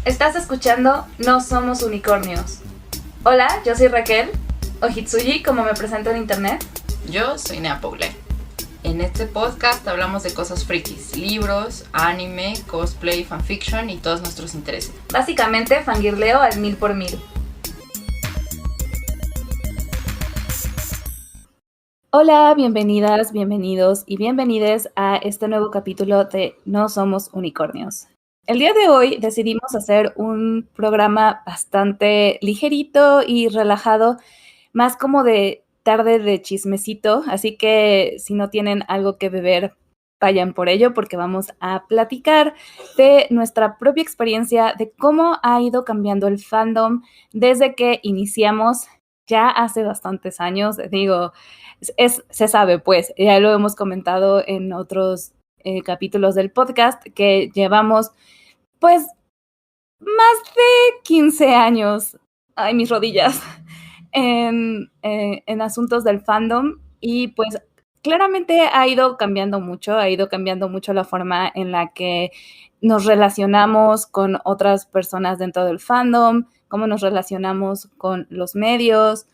Estás escuchando No Somos Unicornios. Hola, yo soy Raquel, o Hitsuji como me presento en internet. Yo soy Nea Paule. En este podcast hablamos de cosas frikis, libros, anime, cosplay, fanfiction y todos nuestros intereses. Básicamente fangirleo al 1000%. Hola, bienvenidas, bienvenidos y bienvenides a este nuevo capítulo de No Somos Unicornios. El día de hoy decidimos hacer un programa bastante ligerito y relajado, más como de tarde de chismecito, así que si no tienen algo que beber, vayan por ello porque vamos a platicar de nuestra propia experiencia, de cómo ha ido cambiando el fandom desde que iniciamos ya hace bastantes años. Digo, se sabe pues, ya lo hemos comentado en otros capítulos del podcast, que llevamos pues más de 15 años, ay, mis rodillas, en asuntos del fandom, y pues claramente ha ido cambiando mucho la forma en la que nos relacionamos con otras personas dentro del fandom, cómo nos relacionamos con los medios,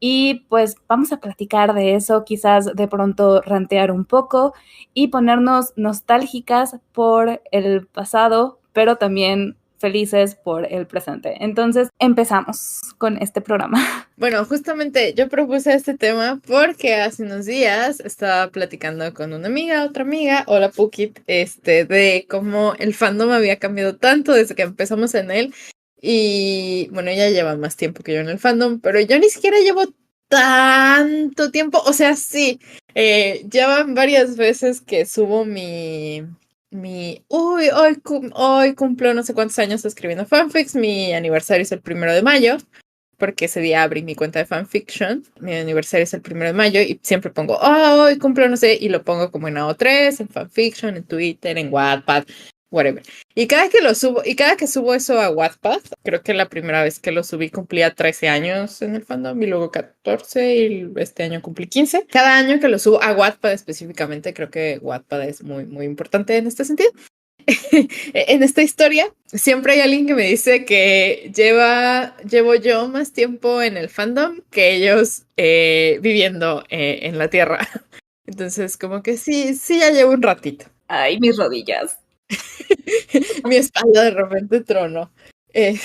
y pues vamos a platicar de eso, quizás de pronto rantear un poco y ponernos nostálgicas por el pasado, pero también felices por el presente. Entonces, empezamos con este programa. Bueno, justamente yo propuse este tema porque hace unos días estaba platicando con una amiga, otra amiga, hola Pukit, de cómo el fandom había cambiado tanto desde que empezamos en él. Y bueno, ella lleva más tiempo que yo en el fandom, pero yo ni siquiera llevo tanto tiempo. O sea, sí, llevan varias veces que subo hoy cumplo no sé cuántos años escribiendo fanfics. Mi aniversario es el 1 de mayo, porque ese día abrí mi cuenta de fanfiction. Mi aniversario es el 1 de mayo y siempre pongo, hoy cumplo no sé, y lo pongo como en AO3, en fanfiction, en Twitter, en Wattpad, whatever. Y cada que subo eso a Wattpad, creo que la primera vez que lo subí cumplía 13 años en el fandom y luego 14 y este año cumplí 15. Cada año que lo subo a Wattpad específicamente, creo que Wattpad es muy, muy importante en este sentido. En esta historia siempre hay alguien que me dice que llevo yo más tiempo en el fandom que ellos viviendo en la Tierra. Entonces como que sí ya llevo un ratito. Ay, mis rodillas. Mi espalda de repente tronó. Eh,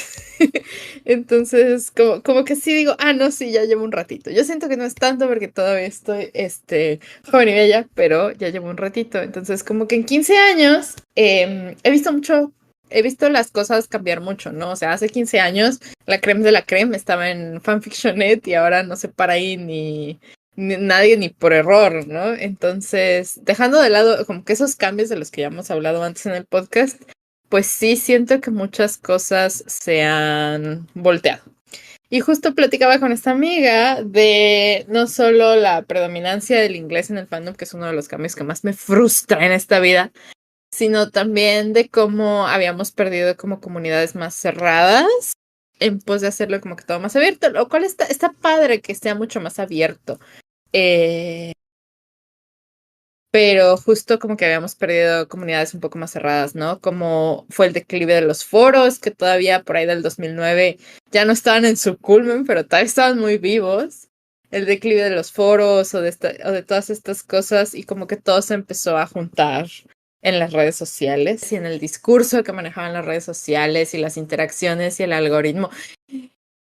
entonces, como que sí digo, no, sí, ya llevo un ratito. Yo siento que no es tanto porque todavía estoy joven y bella, pero ya llevo un ratito. Entonces, como que en 15 años he visto las cosas cambiar mucho, ¿no? O sea, hace 15 años la creme de la creme estaba en Fanfictionet y ahora no se para ahí ni nadie ni por error, ¿no? Entonces, dejando de lado como que esos cambios de los que ya hemos hablado antes en el podcast, pues sí siento que muchas cosas se han volteado. Y justo platicaba con esta amiga de no solo la predominancia del inglés en el fandom, que es uno de los cambios que más me frustra en esta vida, sino también de cómo habíamos perdido como comunidades más cerradas en pos de hacerlo como que todo más abierto, lo cual está padre que sea mucho más abierto. Pero justo como que habíamos perdido comunidades un poco más cerradas, ¿no? Como fue el declive de los foros, que todavía por ahí del 2009 ya no estaban en su culmen, pero todavía estaban muy vivos. El declive de los foros o de todas estas cosas, y como que todo se empezó a juntar en las redes sociales y en el discurso que manejaban las redes sociales y las interacciones y el algoritmo.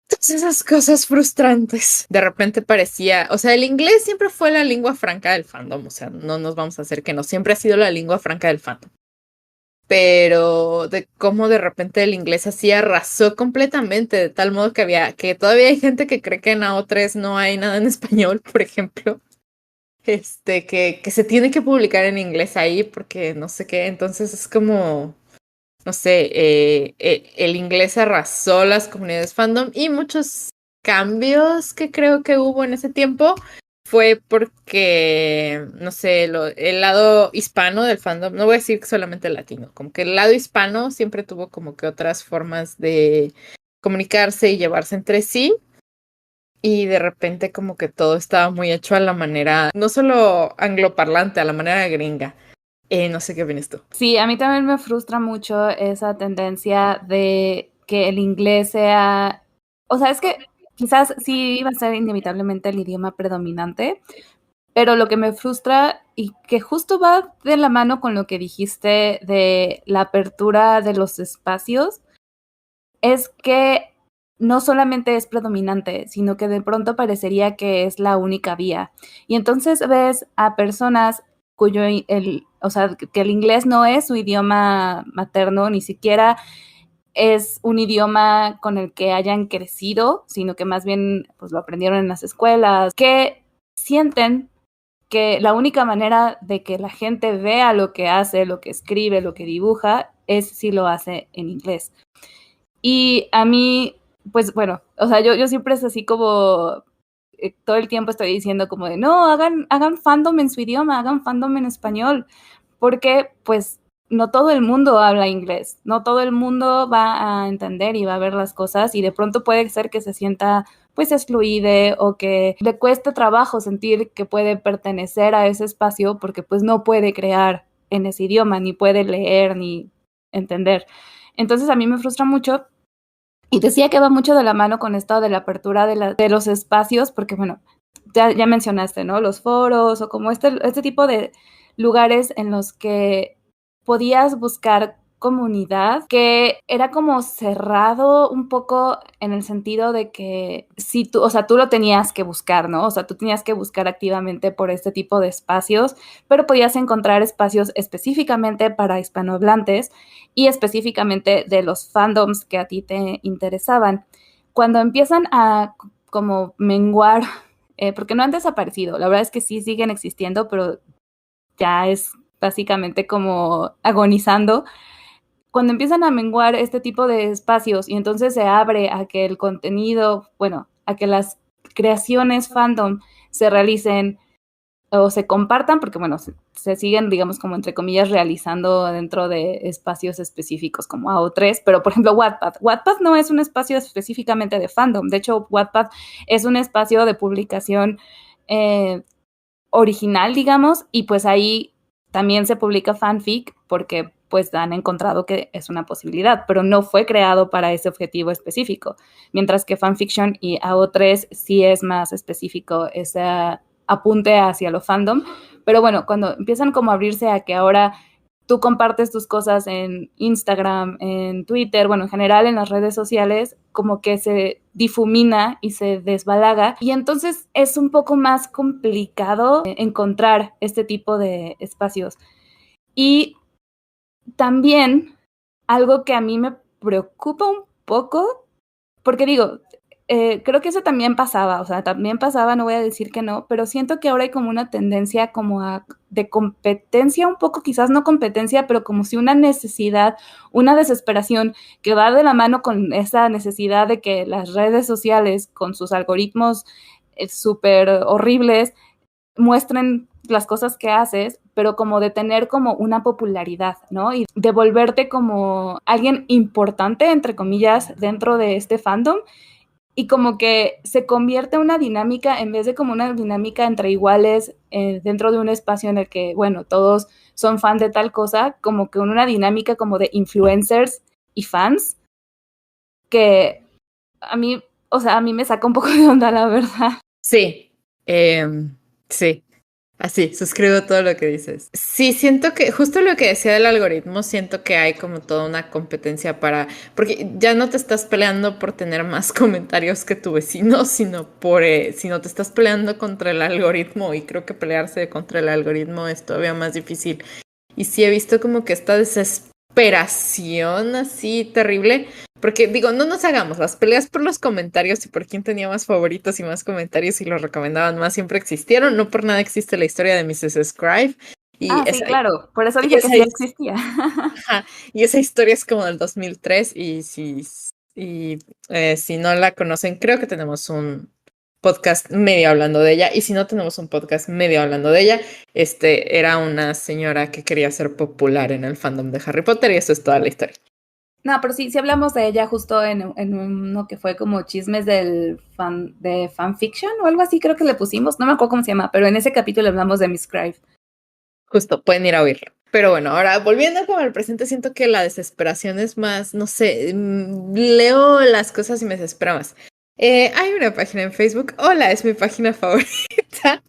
Todas esas cosas frustrantes. De repente parecía, o sea, el inglés siempre fue la lengua franca del fandom, o sea, no nos vamos a hacer que no, siempre ha sido la lengua franca del fandom. Pero de cómo de repente el inglés así arrasó completamente, de tal modo que todavía hay gente que cree que en AO3 no hay nada en español, por ejemplo. Que se tiene que publicar en inglés ahí porque no sé qué, entonces es como, no sé, el inglés arrasó las comunidades fandom y muchos cambios que creo que hubo en ese tiempo fue porque, no sé, el lado hispano del fandom, no voy a decir solamente el latino, como que el lado hispano siempre tuvo como que otras formas de comunicarse y llevarse entre sí. Y de repente como que todo estaba muy hecho a la manera, no solo angloparlante, a la manera gringa. No sé qué opinas tú. Sí, a mí también me frustra mucho esa tendencia de que el inglés sea, o sea, es que quizás sí iba a ser inevitablemente el idioma predominante, pero lo que me frustra y que justo va de la mano con lo que dijiste de la apertura de los espacios es que no solamente es predominante, sino que de pronto parecería que es la única vía. Y entonces ves a personas o sea, que el inglés no es su idioma materno, ni siquiera es un idioma con el que hayan crecido, sino que más bien pues lo aprendieron en las escuelas, que sienten que la única manera de que la gente vea lo que hace, lo que escribe, lo que dibuja, es si lo hace en inglés. Y a mí, pues bueno, o sea, yo siempre es así como todo el tiempo estoy diciendo como de, no, hagan fandom en su idioma, hagan fandom en español, porque pues no todo el mundo habla inglés, no todo el mundo va a entender y va a ver las cosas y de pronto puede ser que se sienta pues excluide o que le cueste trabajo sentir que puede pertenecer a ese espacio porque pues no puede crear en ese idioma, ni puede leer, ni entender. Entonces a mí me frustra mucho y decía que va mucho de la mano con esto de la apertura de los espacios, porque bueno, ya mencionaste, ¿no? Los foros o como este tipo de lugares en los que podías buscar comunidad, que era como cerrado un poco en el sentido de que si tú, o sea, tú lo tenías que buscar, ¿no? O sea, tú tenías que buscar activamente por este tipo de espacios, pero podías encontrar espacios específicamente para hispanohablantes y específicamente de los fandoms que a ti te interesaban. Cuando empiezan a como menguar, porque no han desaparecido, la verdad es que sí siguen existiendo, pero ya es básicamente como agonizando. Cuando empiezan a menguar este tipo de espacios y entonces se abre a que el contenido, bueno, a que las creaciones fandom se realicen o se compartan, porque bueno, se siguen, digamos, como entre comillas, realizando dentro de espacios específicos como AO3, pero por ejemplo Wattpad. Wattpad no es un espacio específicamente de fandom, de hecho Wattpad es un espacio de publicación original, digamos, y pues ahí también se publica fanfic porque pues han encontrado que es una posibilidad, pero no fue creado para ese objetivo específico, mientras que fanfiction y AO3 sí es más específico ese apunte hacia lo fandom, pero bueno, cuando empiezan como a abrirse a que ahora tú compartes tus cosas en Instagram, en Twitter, bueno, en general en las redes sociales, como que se difumina y se desbalaga y entonces es un poco más complicado encontrar este tipo de espacios. Y también algo que a mí me preocupa un poco, porque digo, creo que eso también pasaba, o sea, también pasaba, no voy a decir que no, pero siento que ahora hay como una tendencia como de competencia, un poco quizás no competencia, pero como si una necesidad, una desesperación que va de la mano con esa necesidad de que las redes sociales con sus algoritmos súper horribles muestren las cosas que haces, pero como de tener como una popularidad, ¿no? Y de volverte como alguien importante, entre comillas, dentro de este fandom y como que se convierte en una dinámica, en vez de como una dinámica entre iguales dentro de un espacio en el que, bueno, todos son fan de tal cosa, como que una dinámica como de influencers y fans, que a mí, o sea, a mí me saca un poco de onda, la verdad. Sí, sí. Así, suscribo todo lo que dices. Sí, siento que, justo lo que decía del algoritmo, siento que hay como toda una competencia porque ya no te estás peleando por tener más comentarios que tu vecino, sino te estás peleando contra el algoritmo y creo que pelearse contra el algoritmo es todavía más difícil. Y sí he visto como que esta desesperación así terrible. Porque digo, no nos hagamos, las peleas por los comentarios y por quién tenía más favoritos y más comentarios y los recomendaban más siempre existieron. No por nada existe la historia de Mrs. Scribe. Y Sí, claro, por eso y dije que sí existía. ajá, y esa historia es como del 2003 y si no la conocen, creo que tenemos un podcast medio hablando de ella y si no tenemos un podcast medio hablando de ella, era una señora que quería ser popular en el fandom de Harry Potter y eso es toda la historia. No, pero sí hablamos de ella justo en uno que fue como chismes de fanfiction o algo así, creo que le pusimos, no me acuerdo cómo se llama, pero en ese capítulo hablamos de Miss Scribe. Justo, pueden ir a oírlo. Pero bueno, ahora volviendo como al presente, siento que la desesperación es más, no sé, leo las cosas y me desespera más. Hay una página en Facebook, hola, es mi página favorita,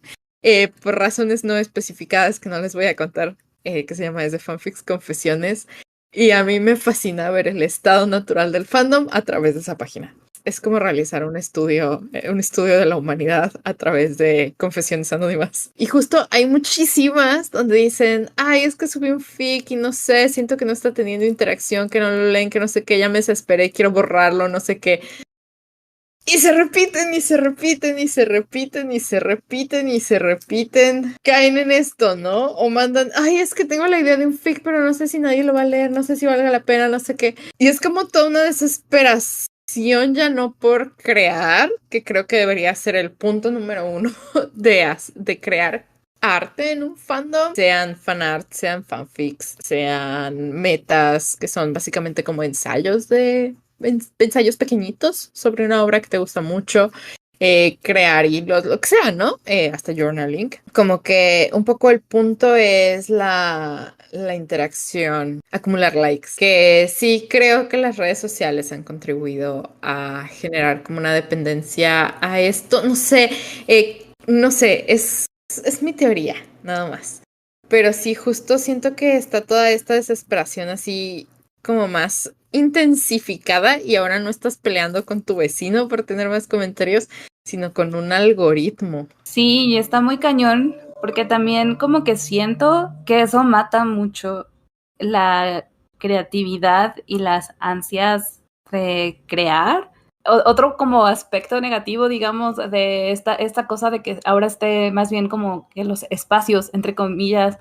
por razones no especificadas que no les voy a contar, que se llama Desde Fanfics Confesiones, y a mí me fascina ver el estado natural del fandom a través de esa página. Es como realizar un estudio de la humanidad a través de confesiones anónimas. Y justo hay muchísimas donde dicen, ay, es que subí un fic y no sé, siento que no está teniendo interacción, que no lo leen, que no sé qué, ya me desesperé, quiero borrarlo, no sé qué. Y se repiten y se repiten y se repiten y se repiten y se repiten. Caen en esto, ¿no? O mandan, ay, es que tengo la idea de un fic, pero no sé si nadie lo va a leer, no sé si valga la pena, no sé qué. Y es como toda una desesperación ya no por crear, que creo que debería ser el punto número uno de crear arte en un fandom, sean fanart, sean fanfics, sean metas, que son básicamente como ensayos pequeñitos sobre una obra que te gusta mucho, crear y lo que sea, ¿no? Hasta journaling. Como que un poco el punto es la interacción, acumular likes, que sí creo que las redes sociales han contribuido a generar como una dependencia a esto, no sé, es mi teoría, nada más. Pero sí, justo siento que está toda esta desesperación así como más intensificada y ahora no estás peleando con tu vecino por tener más comentarios, sino con un algoritmo. Sí, y está muy cañón, porque también como que siento que eso mata mucho la creatividad y las ansias de crear. Otro como aspecto negativo, digamos, de esta cosa de que ahora esté más bien como que los espacios, entre comillas,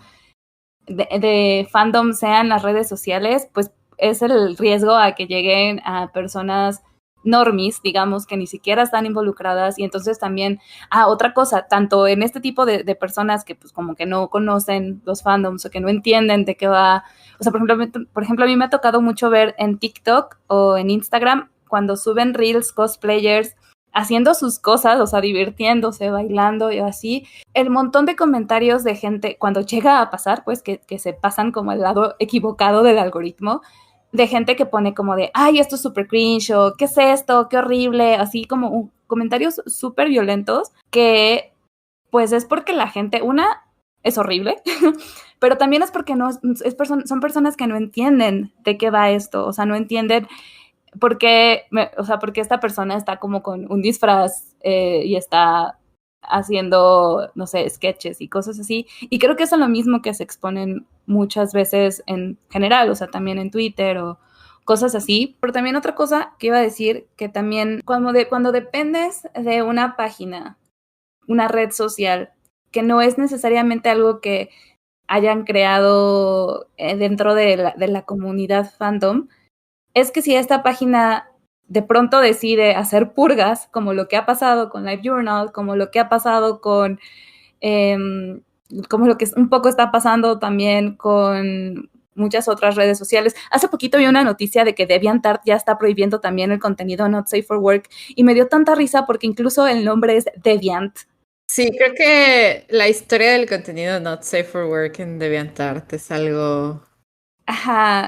de fandom sean las redes sociales, pues es el riesgo a que lleguen a personas normies, digamos, que ni siquiera están involucradas y entonces también, otra cosa, tanto en este tipo de personas que pues como que no conocen los fandoms o que no entienden de qué va, o sea, por ejemplo, a mí me ha tocado mucho ver en TikTok o en Instagram cuando suben reels cosplayers haciendo sus cosas, o sea, divirtiéndose, bailando y así, el montón de comentarios de gente, cuando llega a pasar, pues que se pasan como al lado equivocado del algoritmo, de gente que pone como de, ay, esto es súper cringe, o qué es esto, qué horrible, así como comentarios súper violentos, que pues es porque la gente, una, es horrible, pero también es porque son personas que no entienden de qué va esto, o sea, no entienden porque esta persona está como con un disfraz y está haciendo, no sé, sketches y cosas así. Y creo que eso es lo mismo que se exponen muchas veces en general, o sea, también en Twitter o cosas así. Pero también otra cosa que iba a decir, que también cuando dependes de una página, una red social, que no es necesariamente algo que hayan creado dentro de la comunidad fandom, es que si esta página de pronto decide hacer purgas, como lo que ha pasado con LiveJournal, como lo que ha pasado con, como lo que un poco está pasando también con muchas otras redes sociales. Hace poquito vi una noticia de que DeviantArt ya está prohibiendo también el contenido not safe for work y me dio tanta risa porque incluso el nombre es Deviant. Sí, creo que la historia del contenido not safe for work en DeviantArt es algo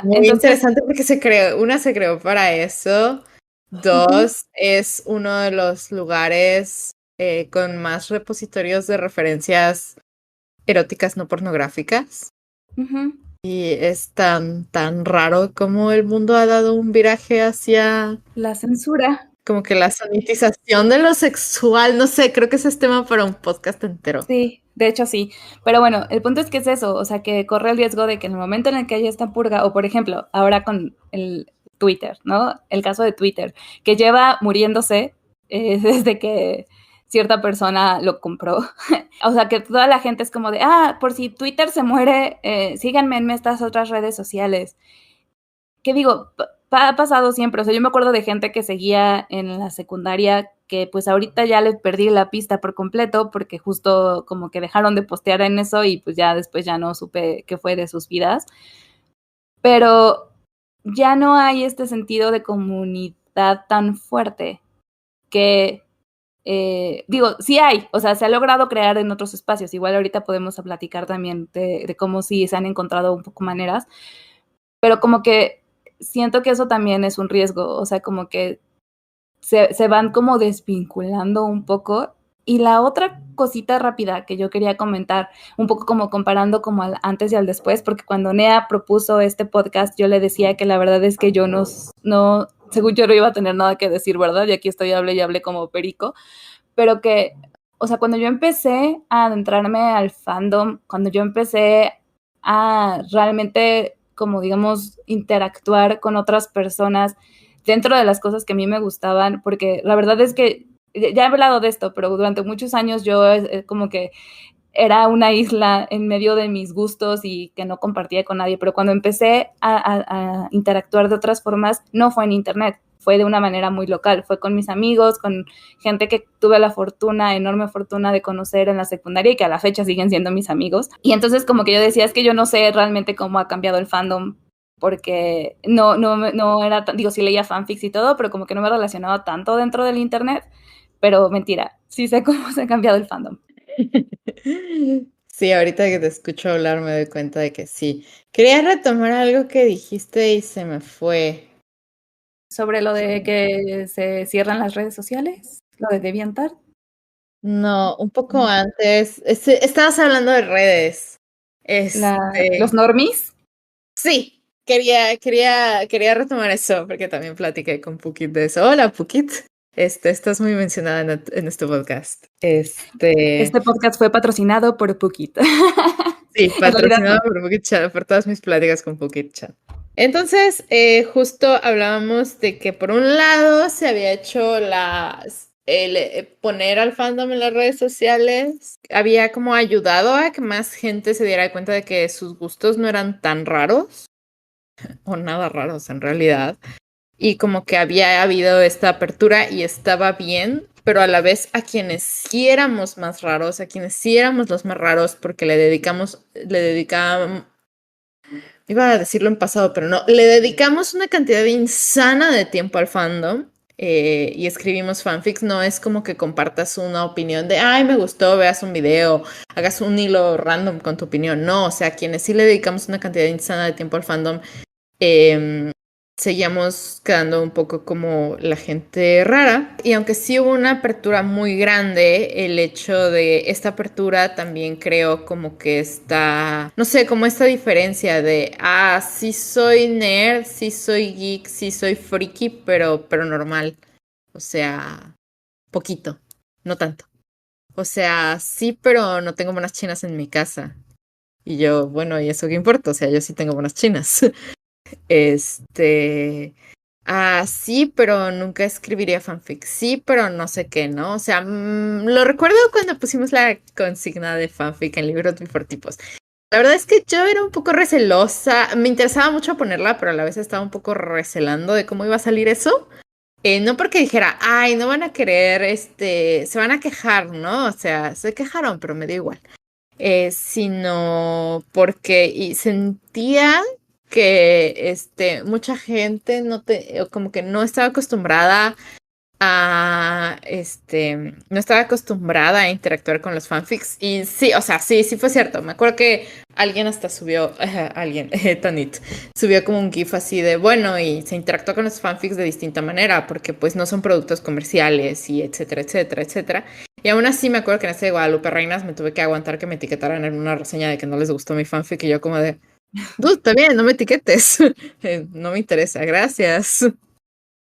muy interesante porque se creó para eso. Dos, es uno de los lugares con más repositorios de referencias eróticas no pornográficas. Y es tan raro como el mundo ha dado un viraje hacia la censura. Como que la sanitización de lo sexual, no sé, creo que ese es tema para un podcast entero. Sí, de hecho sí. Pero bueno, el punto es que es eso, o sea, que corre el riesgo de que en el momento en el que haya esta purga, o por ejemplo, ahora con el Twitter, ¿no? El caso de Twitter, que lleva muriéndose desde que cierta persona lo compró. O sea, que toda la gente es como de, por si Twitter se muere, síganme en estas otras redes sociales. ¿Qué digo? Ha pasado siempre, o sea, yo me acuerdo de gente que seguía en la secundaria que pues ahorita ya les perdí la pista por completo porque justo como que dejaron de postear en eso y pues ya después ya no supe qué fue de sus vidas. Pero ya no hay este sentido de comunidad tan fuerte que digo, sí hay, o sea, se ha logrado crear en otros espacios. Igual ahorita podemos platicar también de cómo sí se han encontrado un poco maneras, pero como que siento que eso también es un riesgo, o sea, como que se van como desvinculando un poco. Y la otra cosita rápida que yo quería comentar, un poco como comparando como al antes y al después, porque cuando Nea propuso este podcast, yo le decía que la verdad es que yo no, según yo no iba a tener nada que decir, ¿verdad? Y aquí estoy, hable y hable como perico, pero que, o sea, cuando yo empecé a adentrarme al fandom, cuando yo empecé a realmente, como digamos, interactuar con otras personas dentro de las cosas que a mí me gustaban, porque la verdad es que ya he hablado de esto, pero durante muchos años yo como que era una isla en medio de mis gustos y que no compartía con nadie, pero cuando empecé a interactuar de otras formas, no fue en internet, fue de una manera muy local, fue con mis amigos, con gente que tuve la fortuna, enorme fortuna de conocer en la secundaria y que a la fecha siguen siendo mis amigos. Y entonces como que yo decía, es que yo no sé realmente cómo ha cambiado el fandom, porque no era, digo, sí leía fanfics y todo, pero como que no me relacionaba tanto dentro del internet, pero mentira, sí sé cómo se ha cambiado el fandom. Sí, ahorita que te escucho hablar me doy cuenta de que sí. Quería retomar algo que dijiste y se me fue. Sobre lo de que se cierran las redes sociales, lo de DeviantArt. No, un poco antes. Estabas hablando de redes. Los normies. Sí, quería retomar eso, porque también platiqué con Pukit de eso. Hola, Pukit. Estás muy mencionada en este podcast. Este podcast fue patrocinado por Pukit. Sí, En realidad patrocinado no. por Pukit Chat, por todas mis pláticas con Pukit Chat. Entonces, justo hablábamos de que por un lado se había hecho poner al fandom en las redes sociales, había como ayudado a que más gente se diera cuenta de que sus gustos no eran tan raros, o nada raros en realidad, y como que había habido esta apertura y estaba bien, pero a la vez a quienes sí éramos más raros, a quienes sí éramos los más raros, porque le dedicamos, iba a decirlo en pasado, pero no, le dedicamos una cantidad insana de tiempo al fandom. Y escribimos fanfics, no es como que compartas una opinión de, ay, me gustó, veas un video, hagas un hilo random con tu opinión. No, o sea, quienes sí le dedicamos una cantidad insana de tiempo al fandom, seguíamos quedando un poco como la gente rara. Y aunque sí hubo una apertura muy grande, el hecho de esta apertura también creo como que está, no sé, como esta diferencia de, sí soy nerd, sí soy geek, sí soy friki, pero normal. O sea, poquito, no tanto. O sea, sí, pero no tengo monas chinas en mi casa. Y yo, bueno, ¿y eso qué importa? O sea, yo sí tengo monas chinas. Sí, pero nunca escribiría fanfic. Sí, pero no sé qué, ¿no? O sea, lo recuerdo cuando pusimos la consigna de fanfic en libros bifortipos. La verdad es que yo era un poco recelosa. Me interesaba mucho ponerla, pero a la vez estaba un poco recelando de cómo iba a salir eso. No porque dijera, ay, no van a querer, se van a quejar, ¿no? O sea, se quejaron, pero me dio igual. Sino porque sentía que mucha gente como que no estaba acostumbrada no estaba acostumbrada a interactuar con los fanfics. Y sí, o sea, sí fue cierto. Me acuerdo que alguien hasta subió, Tanit, subió como un GIF así de, bueno, y se interactuó con los fanfics de distinta manera, porque pues no son productos comerciales y etcétera, etcétera, etcétera. Y aún así me acuerdo que en ese de Guadalupe Reinas me tuve que aguantar que me etiquetaran en una reseña de que no les gustó mi fanfic y yo como de, dude, está bien, no me etiquetes. No me interesa, gracias.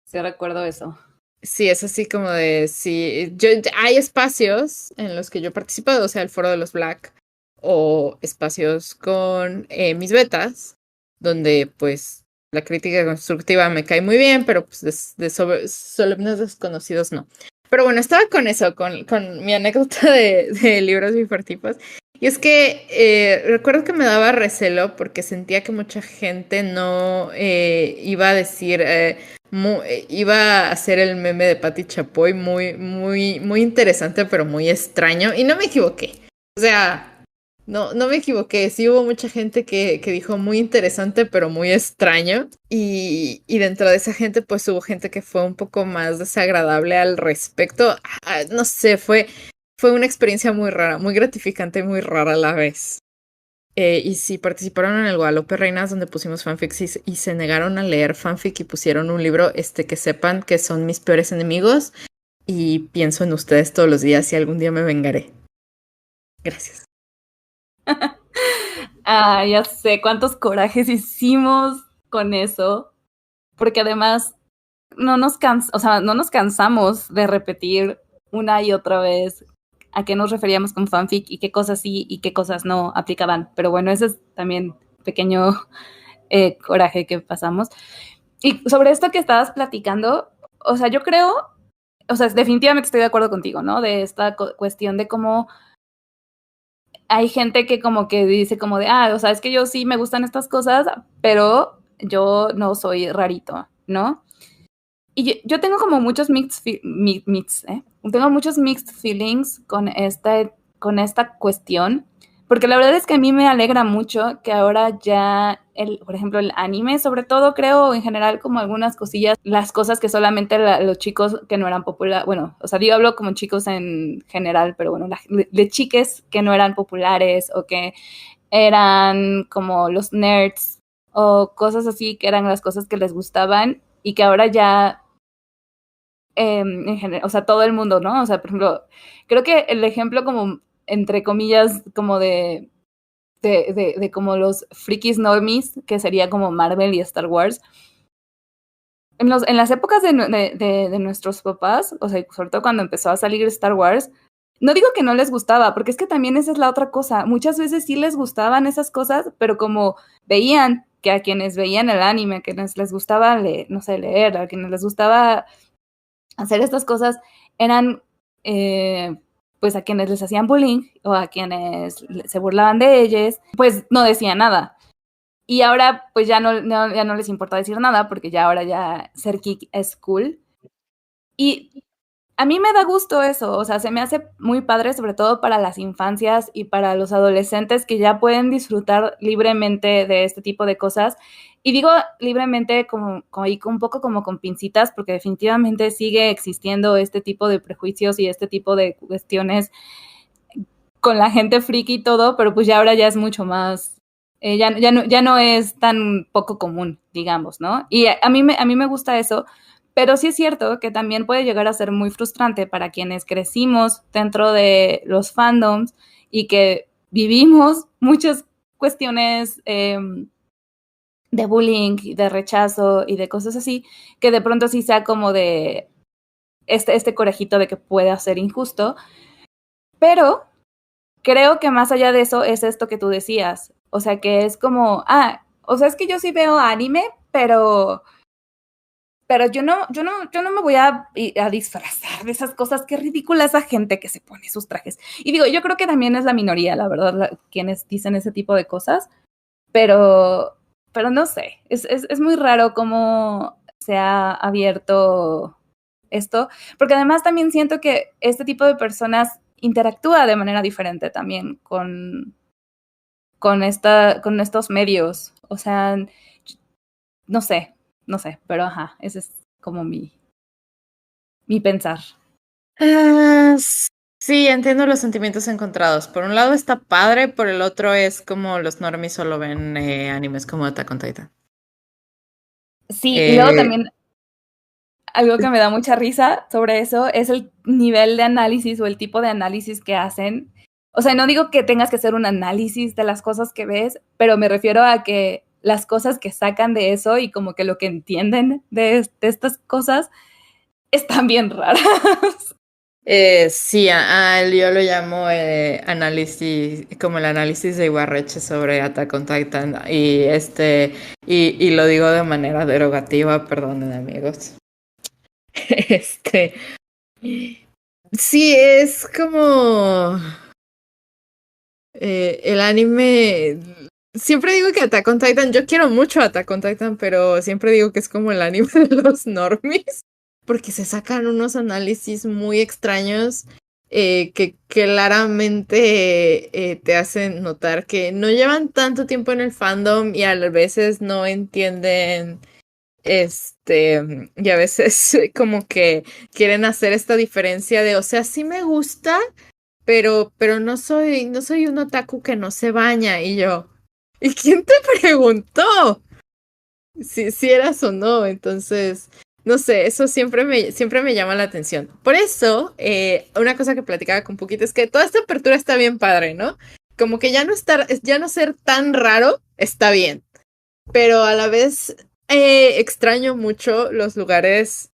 Sí, recuerdo eso. Sí, es así como de, sí, hay espacios en los que yo he participado, o sea, el foro de los Black, o espacios con mis betas, donde pues la crítica constructiva me cae muy bien, pero pues sobre solemnes desconocidos no. Pero bueno, estaba con eso, con mi anécdota de libros bifortipos. Y es que recuerdo que me daba recelo porque sentía que mucha gente no iba a decir, iba a hacer el meme de Patti Chapoy muy, muy, muy interesante, pero muy extraño. Y no me equivoqué. O sea, No me equivoqué, sí hubo mucha gente que dijo muy interesante, pero muy extraño. Y dentro de esa gente, pues hubo gente que fue un poco más desagradable al respecto. No sé, fue una experiencia muy rara, muy gratificante y muy rara a la vez. Y si participaron en el Guadalupe Reinas, donde pusimos fanfics y se negaron a leer fanfic y pusieron un libro, que sepan que son mis peores enemigos y pienso en ustedes todos los días y algún día me vengaré. Gracias. Ya sé cuántos corajes hicimos con eso, porque además no nos cansamos de repetir una y otra vez a qué nos referíamos con fanfic y qué cosas sí y qué cosas no aplicaban. Pero bueno, ese es también pequeño coraje que pasamos. Y sobre esto que estabas platicando, o sea, yo creo, o sea, definitivamente estoy de acuerdo contigo, ¿no? De esta cuestión de cómo hay gente que como que dice como de, o sea, es que yo sí me gustan estas cosas, pero yo no soy rarito, ¿no? Y yo tengo como muchos tengo muchos mixed feelings con esta cuestión, porque la verdad es que a mí me alegra mucho que ahora ya, por ejemplo, el anime, sobre todo, creo, en general, como algunas cosillas, las cosas que solamente los chicos que no eran populares, bueno, o sea, yo hablo como chicos en general, pero bueno, de chiques que no eran populares o que eran como los nerds o cosas así, que eran las cosas que les gustaban y que ahora ya en general, o sea, todo el mundo, ¿no? O sea, por ejemplo, creo que el ejemplo como, entre comillas, como de como los frikis normies, que sería como Marvel y Star Wars, en las épocas de nuestros papás, o sea, sobre todo cuando empezó a salir Star Wars, no digo que no les gustaba, porque es que también esa es la otra cosa, muchas veces sí les gustaban esas cosas, pero como veían que a quienes veían el anime, a quienes les gustaba, no sé, leer, a quienes les gustaba hacer estas cosas eran pues a quienes les hacían bullying o a quienes se burlaban de ellos, pues no decían nada. Y ahora pues ya no les importa decir nada porque ya ahora ya ser geek es cool. Y a mí me da gusto eso, o sea, se me hace muy padre, sobre todo para las infancias y para los adolescentes que ya pueden disfrutar libremente de este tipo de cosas. Y digo libremente como un poco como con pincitas, porque definitivamente sigue existiendo este tipo de prejuicios y este tipo de cuestiones con la gente friki y todo, pero pues ya ahora ya es mucho más, ya no es tan poco común, digamos, ¿no? Y a mí me gusta eso. Pero sí es cierto que también puede llegar a ser muy frustrante para quienes crecimos dentro de los fandoms y que vivimos muchas cuestiones de bullying, de rechazo y de cosas así, que de pronto sí sea como de este corejito de que puede ser injusto. Pero creo que más allá de eso es esto que tú decías. O sea, que es como, o sea, es que yo sí veo anime, pero yo no me voy a disfrazar de esas cosas. Qué ridícula esa gente que se pone sus trajes. Y digo, yo creo que también es la minoría, la verdad, quienes dicen ese tipo de cosas, pero no sé, es muy raro cómo se ha abierto esto, porque además también siento que este tipo de personas interactúa de manera diferente también con estos medios. O sea, no sé, pero ajá, ese es como mi pensar. Sí, entiendo los sentimientos encontrados. Por un lado está padre, por el otro es como los normies solo ven animes como Attack on Titan. Sí, y luego también algo que me da mucha risa sobre eso es el nivel de análisis o el tipo de análisis que hacen. O sea, no digo que tengas que hacer un análisis de las cosas que ves, pero me refiero a que las cosas que sacan de eso y como que lo que entienden de estas cosas están bien raras. Sí, yo lo llamo análisis, como el análisis de Ibarreche sobre Attack on Titan y lo digo de manera derogativa, perdonen amigos. Sí, es como el anime. Siempre digo que Attack on Titan, yo quiero mucho Attack on Titan, pero siempre digo que es como el anime de los normies, porque se sacan unos análisis muy extraños que claramente te hacen notar que no llevan tanto tiempo en el fandom y a veces no entienden, y a veces como que quieren hacer esta diferencia de, o sea, sí me gusta, pero no soy un otaku que no se baña. Y yo, ¿y quién te preguntó si eras o no? Entonces, no sé, eso siempre me llama la atención. Por eso, una cosa que platicaba con Pukit es que toda esta apertura está bien padre, ¿no? Como que ya no ser tan raro está bien, pero a la vez extraño mucho los lugares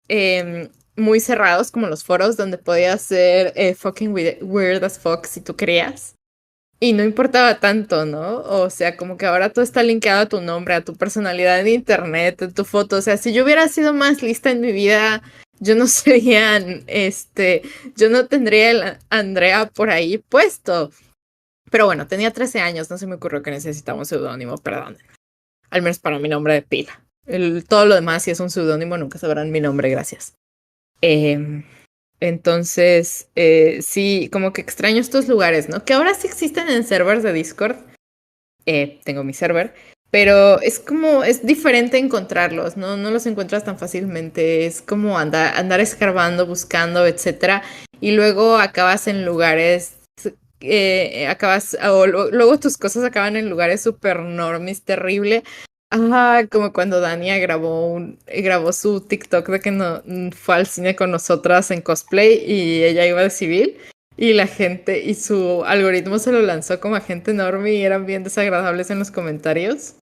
muy cerrados como los foros donde podías ser fucking weird as fuck si tú querías. Y no importaba tanto, ¿no? O sea, como que ahora todo está linkeado a tu nombre, a tu personalidad en internet, a tu foto. O sea, si yo hubiera sido más lista en mi vida, yo no sería, yo no tendría el Andrea por ahí puesto. Pero bueno, tenía 13 años, no se me ocurrió que necesitaba un seudónimo, perdón. Al menos para mi nombre de pila. Todo lo demás, si es un seudónimo, nunca sabrán mi nombre, gracias. Entonces, sí, como que extraño estos lugares, ¿no? Que ahora sí existen en servers de Discord. Tengo mi server. Pero es diferente encontrarlos, ¿no? No los encuentras tan fácilmente. Es como andar escarbando, buscando, etcétera. Y luego acabas en lugares. Luego tus cosas acaban en lugares super normis, terrible. Ajá, como cuando Dania grabó su TikTok de que no fue al cine con nosotras en cosplay y ella iba de civil y la gente y su algoritmo se lo lanzó como a gente enorme y eran bien desagradables en los comentarios.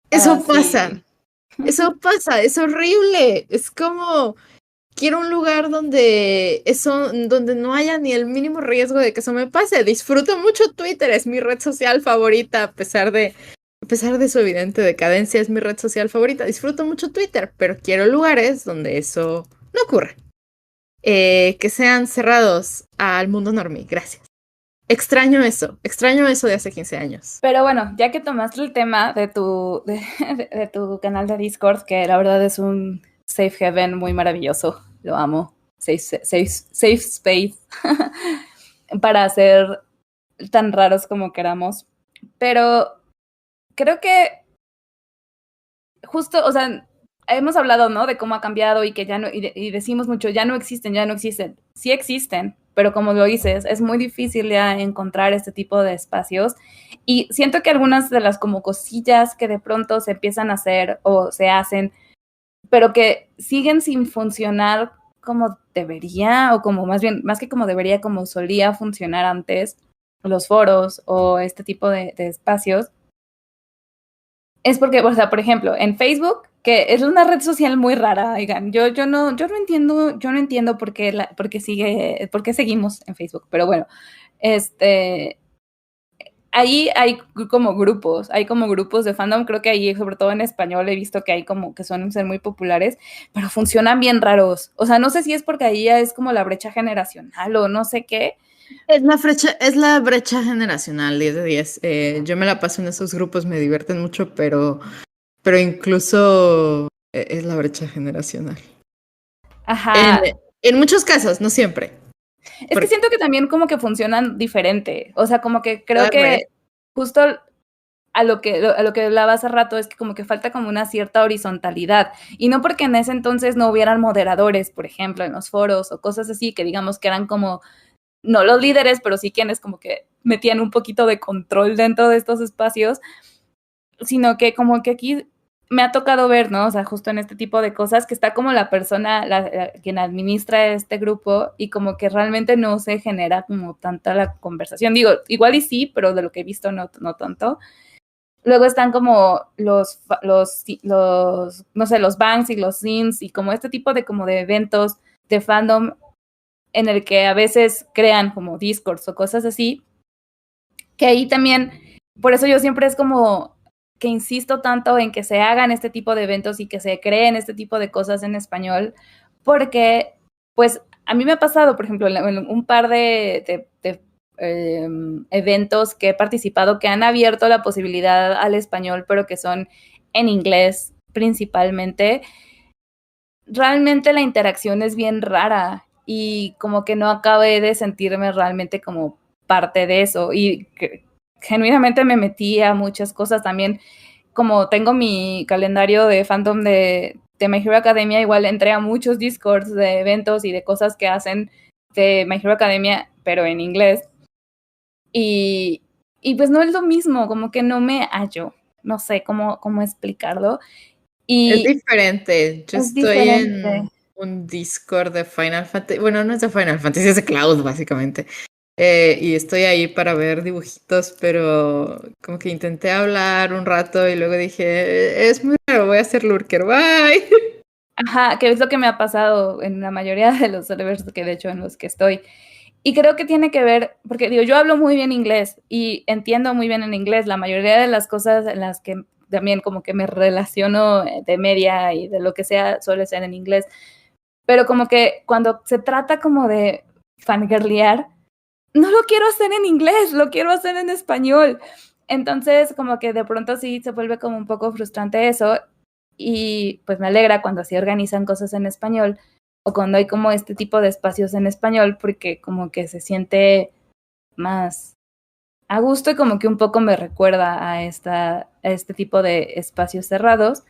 Eso pasa, sí. eso pasa, es horrible. Es como quiero un lugar donde no haya ni el mínimo riesgo de que eso me pase. Disfruto mucho Twitter, es mi red social favorita, a pesar de su evidente decadencia, es mi red social favorita. Disfruto mucho Twitter, pero quiero lugares donde eso no ocurra. Que sean cerrados al mundo normie. Gracias. Extraño eso de hace 15 años. Pero bueno, ya que tomaste el tema de tu canal de Discord, que la verdad es un safe haven muy maravilloso, lo amo, safe space, para hacer tan raros como queramos. Pero creo que justo, o sea, hemos hablado, ¿no? De cómo ha cambiado y que ya no, y decimos mucho, ya no existen. Sí existen, pero como lo dices, es muy difícil ya encontrar este tipo de espacios. Y siento que algunas de las como cosillas que de pronto se empiezan a hacer o se hacen, pero que siguen sin funcionar como debería, o como más bien, más que como debería, como solía funcionar antes, los foros o este tipo de espacios, es porque, o sea, por ejemplo, en Facebook, que es una red social muy rara, oigan, yo no entiendo por qué seguimos en Facebook, pero bueno, ahí hay como grupos de fandom, creo que ahí, sobre todo en español, he visto que hay como que suelen ser muy populares, pero funcionan bien raros. O sea, no sé si es porque ahí ya es como la brecha generacional o no sé qué. Es la brecha generacional, 10 de 10. Yo me la paso en esos grupos, me divierten mucho, pero incluso es la brecha generacional. Ajá. En muchos casos, no siempre. Es que siento que también como que funcionan diferente. O sea, como que creo Ah, que justo a lo que hablaba hace rato es que como que falta como una cierta horizontalidad. Y no porque en ese entonces no hubieran moderadores, por ejemplo, en los foros o cosas así, que digamos que eran como, no los líderes, pero sí quienes como que metían un poquito de control dentro de estos espacios, sino que como que aquí me ha tocado ver, ¿no? O sea, justo en este tipo de cosas, que está como la persona, quien administra este grupo y como que realmente no se genera como tanta la conversación. Digo, igual y sí, pero de lo que he visto no tanto. Luego están como los no sé, los banks y los zines y como este tipo de como de eventos de fandom en el que a veces crean como discords o cosas así, que ahí también, por eso yo siempre es como que insisto tanto en que se hagan este tipo de eventos y que se creen este tipo de cosas en español, porque pues a mí me ha pasado, por ejemplo, en un par de eventos que he participado que han abierto la posibilidad al español, pero que son en inglés principalmente. Realmente la interacción es bien rara y como que no acabé de sentirme realmente como parte de eso y genuinamente me metí a muchas cosas también, como tengo mi calendario de fandom de My Hero Academia, igual entré a muchos discords de eventos y de cosas que hacen de My Hero Academia, pero en inglés. Y pues no es lo mismo, como que no me hallo, no sé cómo explicarlo. Es Y diferente. Yo es estoy diferente. en un Discord de Final Fantasy. Bueno, no es de Final Fantasy, es de Cloud, básicamente. Y estoy ahí para ver dibujitos, pero como que intenté hablar un rato y luego dije, es muy raro, voy a hacer lurker, bye. Ajá, que es lo que me ha pasado en la mayoría de los servers que de hecho en los que estoy. Y creo que tiene que ver, porque digo, yo hablo muy bien inglés y entiendo muy bien en inglés la mayoría de las cosas en las que también como que me relaciono de media y de lo que sea suele ser en inglés. Pero como que cuando se trata como de fangirlear, no lo quiero hacer en inglés, lo quiero hacer en español. Entonces, como que de pronto sí se vuelve como un poco frustrante eso y pues me alegra cuando así organizan cosas en español o cuando hay como este tipo de espacios en español porque como que se siente más a gusto y como que un poco me recuerda a este tipo de espacios cerrados.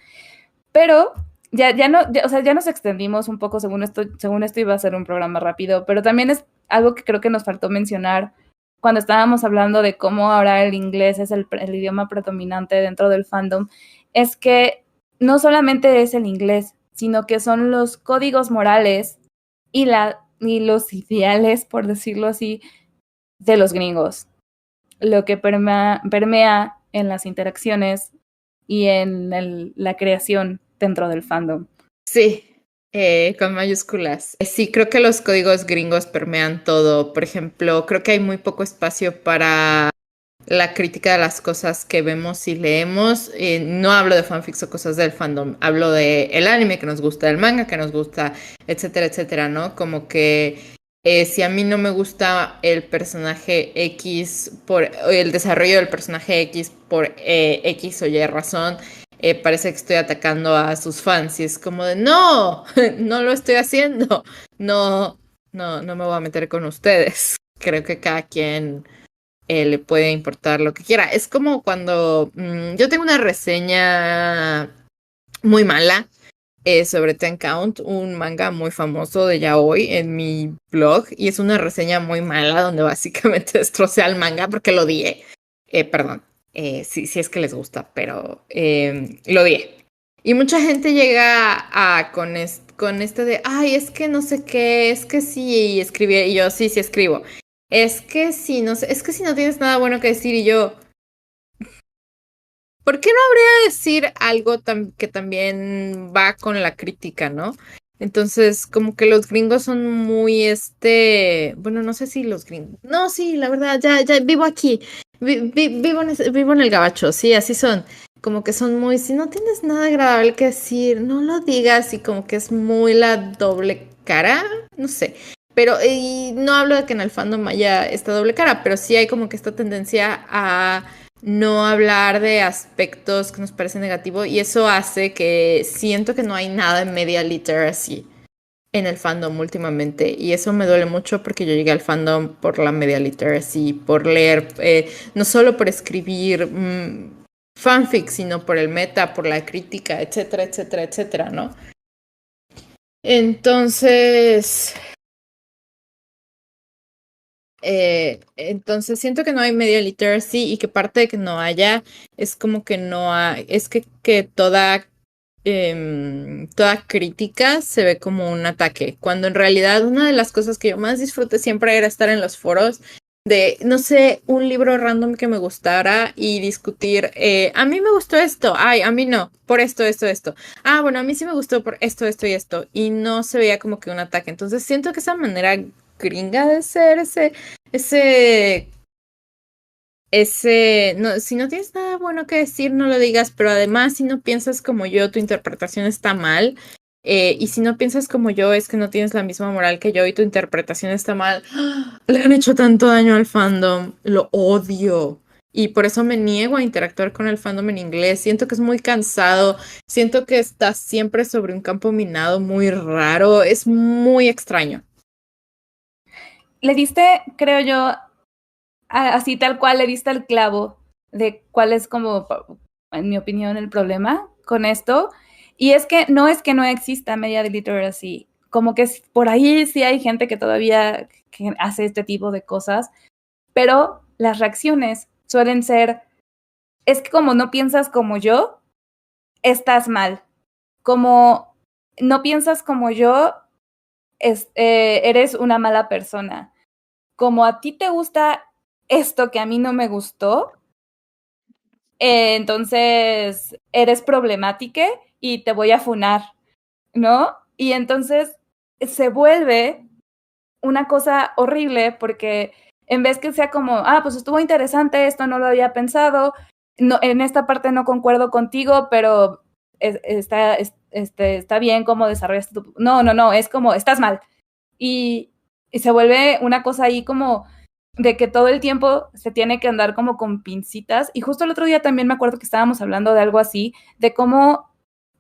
Pero ya no, o sea, ya nos extendimos un poco, según esto iba a ser un programa rápido, pero también es algo que creo que nos faltó mencionar cuando estábamos hablando de cómo ahora el inglés es el idioma predominante dentro del fandom, es que no solamente es el inglés, sino que son los códigos morales y los ideales, por decirlo así, de los gringos, lo que permea en las interacciones y en la creación dentro del fandom. Sí, con mayúsculas. Sí, creo que los códigos gringos permean todo. Por ejemplo, creo que hay muy poco espacio para la crítica de las cosas que vemos y leemos. No hablo de fanfics o cosas del fandom, hablo de el anime que nos gusta, el manga que nos gusta, etcétera, etcétera, ¿no? Como que si a mí no me gusta el personaje X o el desarrollo del personaje X por X o Y razón, parece que estoy atacando a sus fans y es como de no, no lo estoy haciendo, no, no me voy a meter con ustedes. Creo que cada quien le puede importar lo que quiera. Es como cuando yo tengo una reseña muy mala sobre Ten Count, un manga muy famoso de yaoi en mi blog, y es una reseña muy mala donde básicamente destrocé al manga porque lo odié. Perdón, si es que les gusta, pero lo odié. Y mucha gente llega con este de, ay, es que no sé qué, es que sí, escribí, y yo, sí, sí escribo. Es que si no sé, es que si no tienes nada bueno que decir, y yo, ¿por qué no habría de decir algo que también va con la crítica, ¿no? Entonces, como que los gringos son muy bueno, no sé si los gringos, no, sí, la verdad, ya vivo aquí, vivo en el gabacho, sí, así son, como que son muy, si no tienes nada agradable que decir, no lo digas, y como que es muy la doble cara, no sé. Pero y no hablo de que en el fandom haya esta doble cara, pero sí hay como que esta tendencia a no hablar de aspectos que nos parecen negativos y eso hace que siento que no hay nada en media literacy en el fandom últimamente y eso me duele mucho porque yo llegué al fandom por la media literacy, por leer, no solo por escribir fanfic, sino por el meta, por la crítica, etcétera, etcétera, etcétera, ¿no? Entonces siento que no hay media literacy y que parte de que no haya es como que no hay, es que toda crítica se ve como un ataque, cuando en realidad una de las cosas que yo más disfruté siempre era estar en los foros de, no sé, un libro random que me gustara y discutir, a mí me gustó esto, ay, a mí no, por esto. Ah, bueno, a mí sí me gustó por esto y esto, y no se veía como que un ataque. Entonces siento que esa manera gringa de ser no, si no tienes nada bueno que decir, no lo digas, pero además si no piensas como yo, tu interpretación está mal, y si no piensas como yo, es que no tienes la misma moral que yo y tu interpretación está mal. Le han hecho tanto daño al fandom, lo odio. Y por eso me niego a interactuar con el fandom en inglés. Siento que es muy cansado, siento que está siempre sobre un campo minado muy raro, es muy extraño. le diste, creo yo, así tal cual, le diste el clavo de cuál es como, en mi opinión, el problema con esto. Y es que no exista media literacy, como que por ahí sí hay gente que todavía que hace este tipo de cosas, pero las reacciones suelen ser, es que como no piensas como yo, estás mal. Como no piensas como yo, eres una mala persona. Como a ti te gusta esto que a mí no me gustó, entonces eres problemática y te voy a funar, ¿no? Y entonces se vuelve una cosa horrible porque en vez que sea como, pues estuvo interesante, esto no lo había pensado, no, en esta parte no concuerdo contigo, pero está bien cómo desarrollaste tu... No, es como, estás mal. Y se vuelve una cosa ahí como de que todo el tiempo se tiene que andar como con pincitas. Y justo el otro día también me acuerdo que estábamos hablando de algo así, de cómo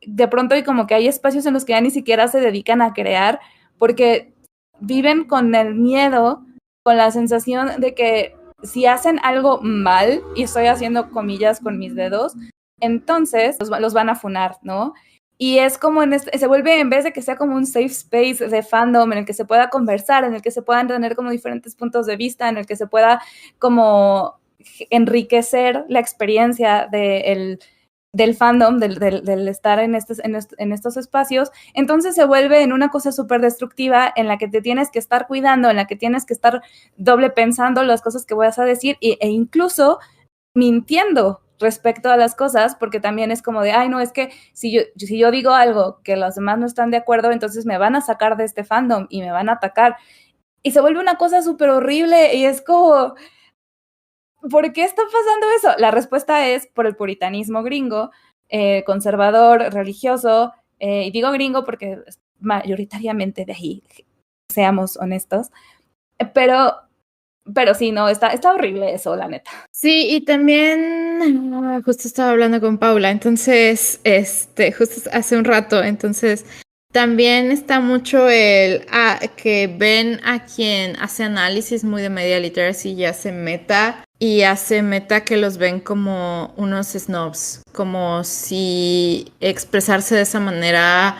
de pronto y como que hay espacios en los que ya ni siquiera se dedican a crear porque viven con el miedo, con la sensación de que si hacen algo mal, y estoy haciendo comillas con mis dedos, entonces los van a funar, ¿no? Y es como se vuelve, en vez de que sea como un safe space de fandom en el que se pueda conversar, en el que se puedan tener como diferentes puntos de vista, en el que se pueda como enriquecer la experiencia del fandom, del estar en estos espacios, entonces se vuelve en una cosa súper destructiva en la que te tienes que estar cuidando, en la que tienes que estar doble pensando las cosas que vas a decir e incluso mintiendo respecto a las cosas, porque también es como de, no, es que si yo digo algo que los demás no están de acuerdo, entonces me van a sacar de este fandom y me van a atacar. Y se vuelve una cosa súper horrible y es como, ¿por qué está pasando eso? La respuesta es por el puritanismo gringo, conservador, religioso, y digo gringo porque es mayoritariamente de ahí, seamos honestos, pero sí, no, está horrible eso, la neta. Sí, y también justo estaba hablando con Paula, entonces, justo hace un rato, entonces, también está mucho el que ven a quien hace análisis muy de media literacy y hace meta que los ven como unos snobs, como si expresarse de esa manera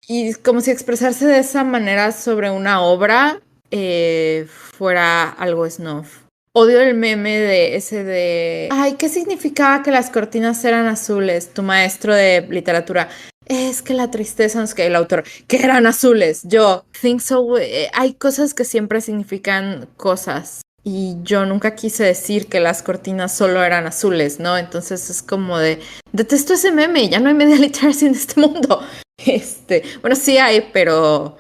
y como si expresarse de esa manera sobre una obra fuera algo snob. Odio el meme de ese de... Ay, ¿qué significaba que las cortinas eran azules? Tu maestro de literatura. Es que la tristeza, no es que el autor, que eran azules. Yo, think so. Hay cosas que siempre significan cosas. Y yo nunca quise decir que las cortinas solo eran azules, ¿no? Entonces es como de... Detesto ese meme, ya no hay media literacy en este mundo. Bueno, sí hay, pero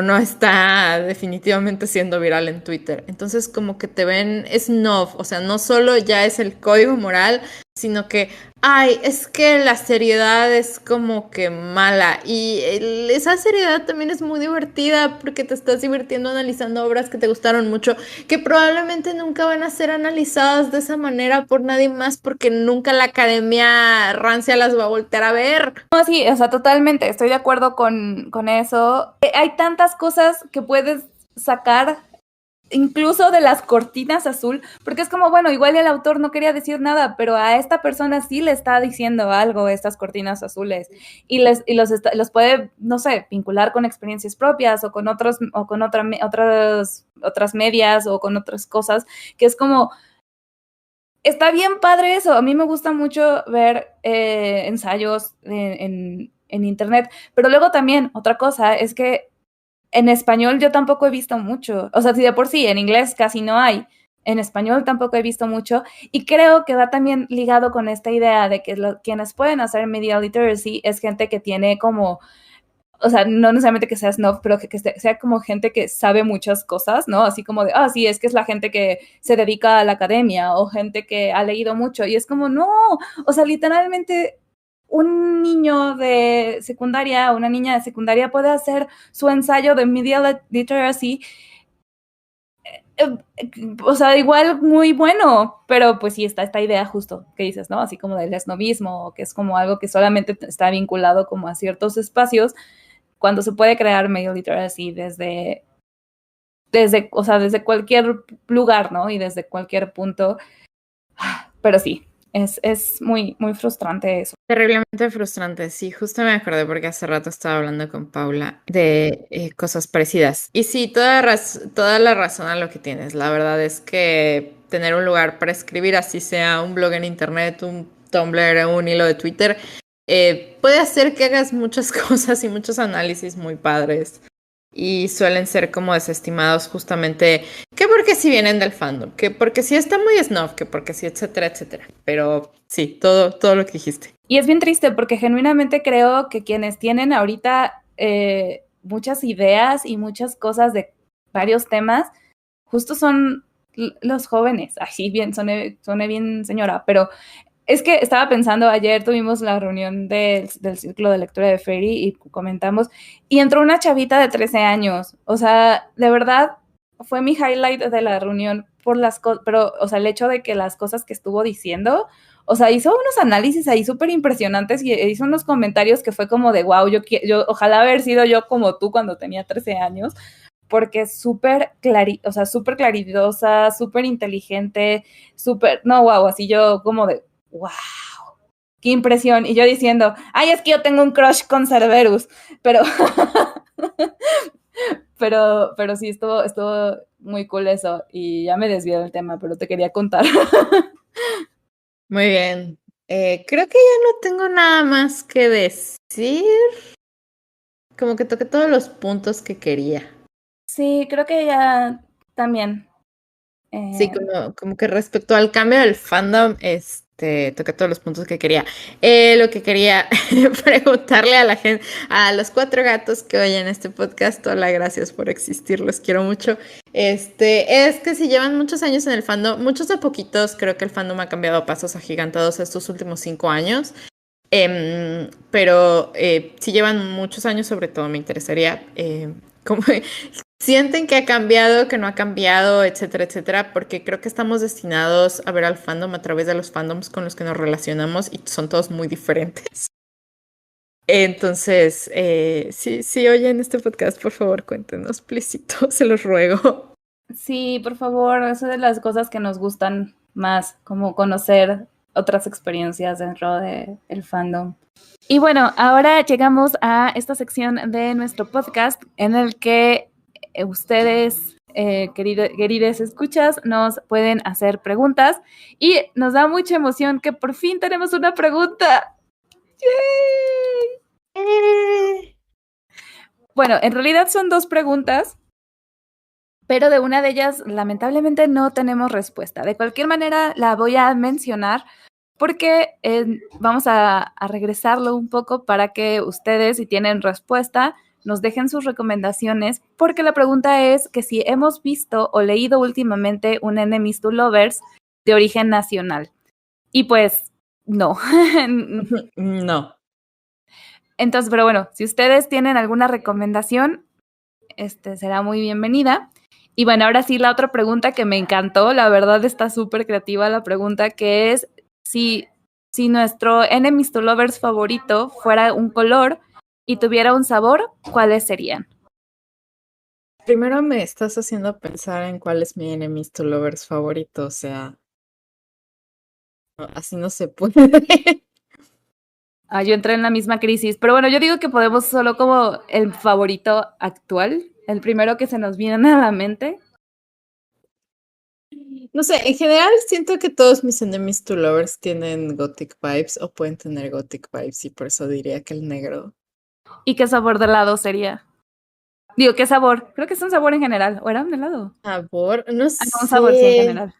no está definitivamente siendo viral en Twitter. Entonces como que te ven snob, o sea, no solo ya es el código moral, sino que, es que la seriedad es como que mala. Y esa seriedad también es muy divertida porque te estás divirtiendo analizando obras que te gustaron mucho, que probablemente nunca van a ser analizadas de esa manera por nadie más porque nunca la academia rancia las va a voltear a ver. No, sí, o sea, totalmente, estoy de acuerdo con eso. Hay tantas cosas que puedes sacar incluso de las cortinas azul, porque es como, bueno, igual el autor no quería decir nada, pero a esta persona sí le está diciendo algo estas cortinas azules y los puede, no sé, vincular con experiencias propias o con otras medias o con otras cosas, que es como, está bien padre eso. A mí me gusta mucho ver ensayos en internet, pero luego también otra cosa es que en español yo tampoco he visto mucho. O sea, si de por sí en inglés casi no hay, en español tampoco he visto mucho. Y creo que va también ligado con esta idea de que quienes pueden hacer media literacy es gente que tiene como, o sea, no necesariamente que sea snob, pero que sea como gente que sabe muchas cosas, ¿no? Así como de, sí, es que es la gente que se dedica a la academia o gente que ha leído mucho. Y es como, no, o sea, literalmente un niño de secundaria o una niña de secundaria puede hacer su ensayo de media literacy, o sea, igual muy bueno, pero pues sí está esta idea justo que dices, ¿no? Así como del esnovismo, que es como algo que solamente está vinculado como a ciertos espacios, cuando se puede crear male literacy desde cualquier lugar, ¿no? Y desde cualquier punto. Pero sí, es muy, muy frustrante eso. Terriblemente frustrante, sí, justo me acordé porque hace rato estaba hablando con Paula de cosas parecidas. Y sí, toda la razón a lo que tienes. La verdad es que tener un lugar para escribir, así sea un blog en internet, un Tumblr, un hilo de Twitter, puede hacer que hagas muchas cosas y muchos análisis muy padres. Y suelen ser como desestimados justamente que porque si vienen del fandom, que porque si está muy snuff, que porque si etcétera, etcétera. Pero sí, todo lo que dijiste. Y es bien triste porque genuinamente creo que quienes tienen ahorita muchas ideas y muchas cosas de varios temas, justo son los jóvenes. Ay, sí, bien, soné bien señora, pero es que estaba pensando, ayer tuvimos la reunión del círculo de lectura de Fairy y comentamos, y entró una chavita de 13 años. O sea, de verdad, fue mi highlight de la reunión por las cosas, pero, o sea, el hecho de que las cosas que estuvo diciendo, o sea, hizo unos análisis ahí súper impresionantes y hizo unos comentarios que fue como de, wow, yo ojalá haber sido yo como tú cuando tenía 13 años, porque es súper claridosa, súper inteligente, no, wow, así yo como de, wow, qué impresión. Y yo diciendo, ay, es que yo tengo un crush con Cerberus, pero pero sí, estuvo muy cool eso, y ya me desvié del tema, pero te quería contar. Muy bien. Creo que ya no tengo nada más que decir. Como que toqué todos los puntos que quería. Sí, creo que ya también. Sí, como que respecto al cambio del fandom, toqué todos los puntos que quería. Lo que quería preguntarle a la gente, a los 4 gatos que oyen este podcast, hola, gracias por existir, los quiero mucho. Es que si llevan muchos años en el fandom, muchos de poquitos, creo que el fandom ha cambiado a pasos agigantados estos últimos 5 años. Pero si llevan muchos años, sobre todo me interesaría cómo sienten que ha cambiado, que no ha cambiado, etcétera, etcétera, porque creo que estamos destinados a ver al fandom a través de los fandoms con los que nos relacionamos y son todos muy diferentes. Entonces, si oyen este podcast, por favor, cuéntenos, plisito, se los ruego. Sí, por favor, eso es de las cosas que nos gustan más, como conocer otras experiencias dentro del fandom. Y bueno, ahora llegamos a esta sección de nuestro podcast en el que ustedes, queridos escuchas, nos pueden hacer preguntas y nos da mucha emoción que por fin tenemos una pregunta. ¡Yay! Bueno, en realidad son 2 preguntas, pero de una de ellas lamentablemente no tenemos respuesta. De cualquier manera la voy a mencionar porque vamos a regresarlo un poco para que ustedes, si tienen respuesta, nos dejen sus recomendaciones, porque la pregunta es que si hemos visto o leído últimamente un Enemies to Lovers de origen nacional. Y pues, no. No. Entonces, pero bueno, si ustedes tienen alguna recomendación, será muy bienvenida. Y bueno, ahora sí, la otra pregunta que me encantó, la verdad está súper creativa la pregunta, que es si nuestro Enemies to Lovers favorito fuera un color y tuviera un sabor, ¿cuáles serían? Primero me estás haciendo pensar en cuál es mi Enemies to Lovers favorito, o sea, así no se puede. Yo entré en la misma crisis, pero bueno, yo digo que podemos solo como el favorito actual, el primero que se nos viene a la mente. No sé, en general siento que todos mis Enemies to Lovers tienen gothic vibes o pueden tener gothic vibes y por eso diría que el negro. ¿Y qué sabor de helado sería? Digo, ¿qué sabor? Creo que es un sabor en general. ¿O era un helado? Sabor, no No, un sabor sí en sé. general.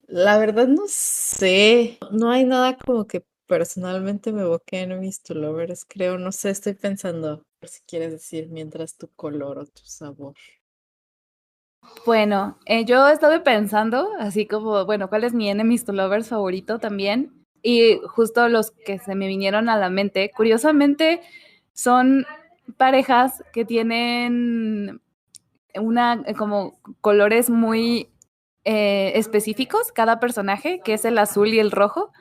La verdad no sé. No hay nada como que personalmente me evoque Enemies to Lovers, creo. No sé, estoy pensando por si quieres decir mientras tu color o tu sabor. Bueno, yo estuve pensando, así como, bueno, ¿cuál es mi Enemies to Lovers favorito también? Y justo los que se me vinieron a la mente, curiosamente, son parejas que tienen como colores muy específicos, cada personaje, que es el azul y el rojo.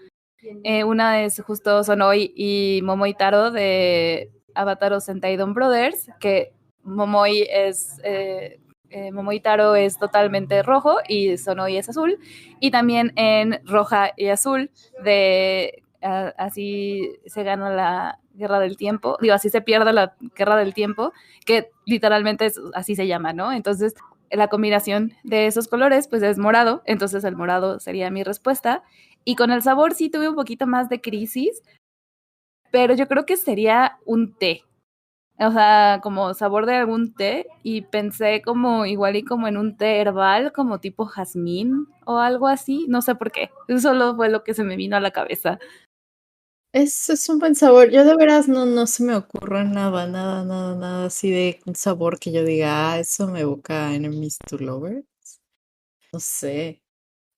Una es justo Sonoi y Momo Itaro de Avataro Sentai Brothers, que Momoi Taro es totalmente rojo y Sonoi es azul, y también en Roja y Azul de así se gana la guerra del tiempo, así se pierde la guerra del tiempo, que literalmente así se llama, ¿no? Entonces la combinación de esos colores pues es morado, entonces el morado sería mi respuesta, y con el sabor sí tuve un poquito más de crisis, pero yo creo que sería un té. O sea, como sabor de algún té, y pensé como igual y como en un té herbal, como tipo jazmín o algo así, no sé por qué, eso solo fue lo que se me vino a la cabeza. Es un buen sabor. Yo de veras no se me ocurre nada así de un sabor que yo diga, eso me evoca enemies to lovers. No sé,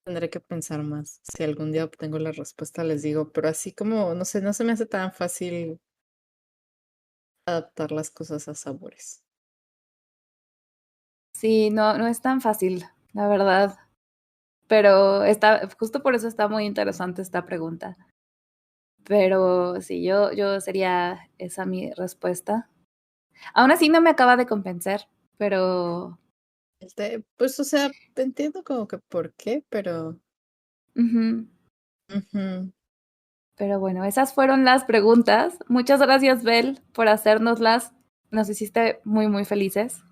tendré que pensar más. Si algún día obtengo la respuesta, les digo, pero así como, no sé, no se me hace tan fácil adaptar las cosas a sabores. Sí, no es tan fácil, la verdad, pero justo por eso está muy interesante esta pregunta. Pero sí, yo sería esa mi respuesta. Aún así no me acaba de convencer, pero Pues, o sea, entiendo como que por qué, pero... ujú. ujú. Pero bueno, esas fueron las preguntas. Muchas gracias, Bel, por hacérnoslas. Nos hiciste muy, muy felices.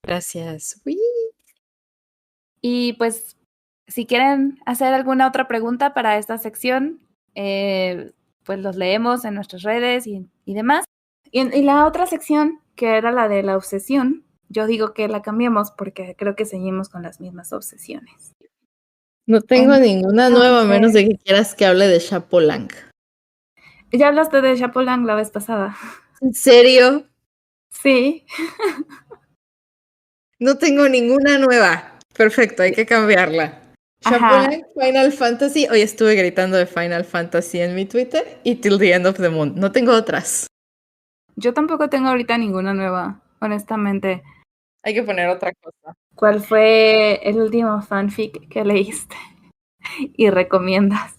Gracias. Uy. Y pues, si quieren hacer alguna otra pregunta para esta sección, pues los leemos en nuestras redes y demás. Y la otra sección, que era la de la obsesión, yo digo que la cambiemos porque creo que seguimos con las mismas obsesiones. No tengo ninguna nueva, a menos de que quieras que hable de Chapolang. Ya hablaste de Chapolang la vez pasada. ¿En serio? Sí. No tengo ninguna nueva. Perfecto, hay que cambiarla. Ajá. Chapolang Final Fantasy. Hoy estuve gritando de Final Fantasy en mi Twitter y Till the End of the Moon. No tengo otras. Yo tampoco tengo ahorita ninguna nueva, honestamente. Hay que poner otra cosa. ¿Cuál fue el último fanfic que leíste y recomiendas?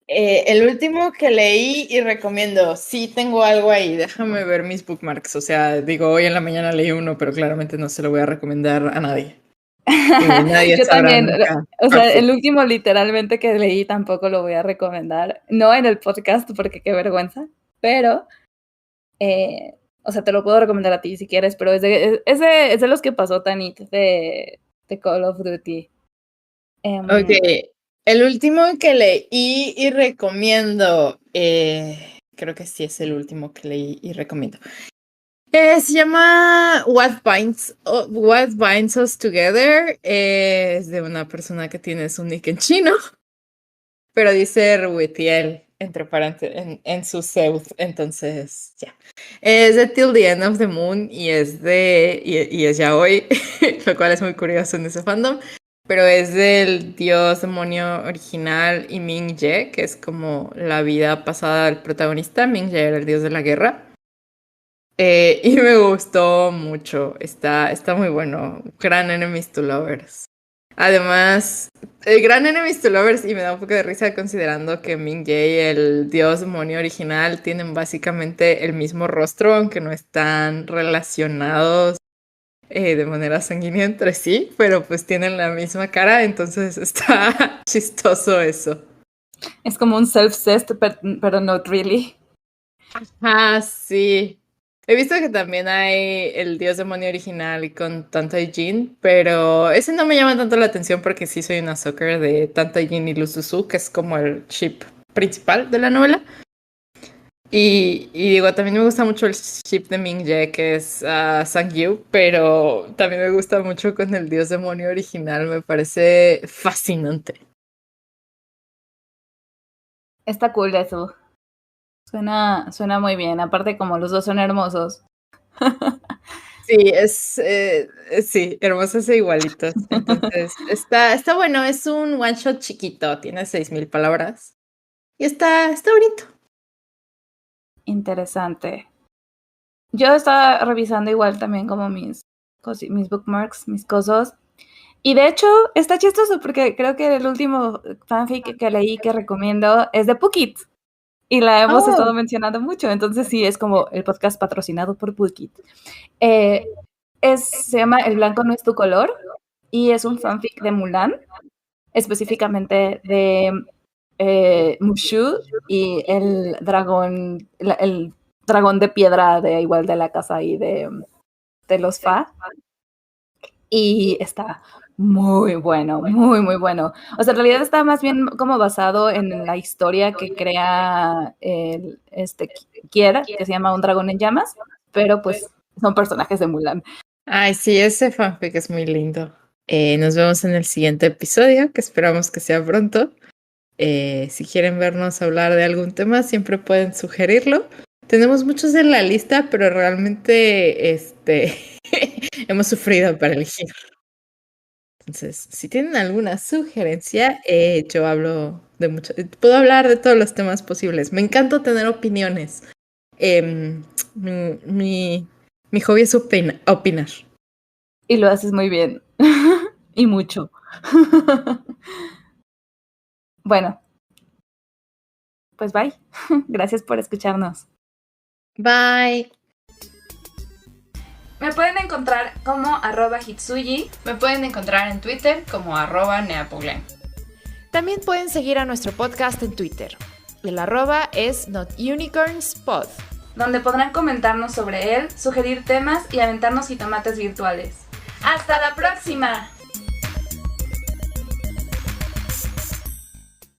El último que leí y recomiendo, sí tengo algo ahí, déjame ver mis bookmarks, o sea, digo, hoy en la mañana leí uno, pero claramente no se lo voy a recomendar a nadie. Y nadie Yo sabrá también, nunca. o sea, el último literalmente que leí tampoco lo voy a recomendar, no en el podcast porque qué vergüenza, pero, o sea, te lo puedo recomendar a ti si quieres, pero es de los que pasó Tanit de Call of Duty. Ok, el último que leí y recomiendo, creo que sí es el último que leí y recomiendo. Se llama What Binds Us Together. Es de una persona que tiene su nick en chino, pero dice Ruetiel entre paréntesis en su Zeus, entonces ya. Es de Till the End of the Moon y es ya hoy, lo cual es muy curioso en ese fandom. Pero es del dios demonio original y Ming Ye, que es como la vida pasada del protagonista. Ming Ye era el dios de la guerra. Y me gustó mucho. Está muy bueno. Gran Enemies to Lovers. Además, el Gran Enemies to Lovers, y me da un poco de risa considerando que Ming Ye y el dios demonio original tienen básicamente el mismo rostro, aunque no están relacionados de manera sanguínea entre sí, pero pues tienen la misma cara, entonces está chistoso eso. Es como un self-cest, pero not really. Ah, sí. He visto que también hay el dios demonio original con Tantai Jin, pero ese no me llama tanto la atención porque sí soy una sucker de Tantai Jin y Luzuzu, que es como el ship principal de la novela. Y digo, también me gusta mucho el ship de Ming Ye, que es Sang-Yu, pero también me gusta mucho con el dios demonio original, me parece fascinante. Está cool eso. Suena muy bien. Aparte, como los dos son hermosos. Sí, sí, hermosos e igualitos. Entonces, está bueno, es un one shot chiquito, tiene 6000 palabras. Y está bonito. Interesante. Yo estaba revisando igual también como mis bookmarks, mis cosas. Y de hecho, está chistoso porque creo que el último fanfic que leí que recomiendo es de Pukit. y la hemos Oh. estado mencionando mucho. Entonces sí, es como el podcast patrocinado por Bookit. Se llama El blanco no es tu color y es un fanfic de Mulan, específicamente de Mushu y el dragón de piedra de igual de la casa y de los Fa. Y está muy bueno, muy, muy bueno. O sea, en realidad está más bien como basado en la historia que crea Kier, que se llama Un dragón en llamas, pero pues son personajes de Mulan. Ay, sí, ese fanfic es muy lindo. Nos vemos en el siguiente episodio, que esperamos que sea pronto. Si quieren vernos hablar de algún tema, siempre pueden sugerirlo. Tenemos muchos en la lista, pero realmente hemos sufrido para elegir. Entonces, si tienen alguna sugerencia, yo hablo de mucho. Puedo hablar de todos los temas posibles. Me encanta tener opiniones. Mi hobby es opinar. Y lo haces muy bien. Y mucho. Bueno, pues bye. Gracias por escucharnos. Bye. Me pueden encontrar como @hitsuyi. Me pueden encontrar en Twitter como @neapoglen. También pueden seguir a nuestro podcast en Twitter. El @ es NotUnicornsPod. Donde podrán comentarnos sobre él, sugerir temas y aventarnos jitomates virtuales. ¡Hasta la próxima!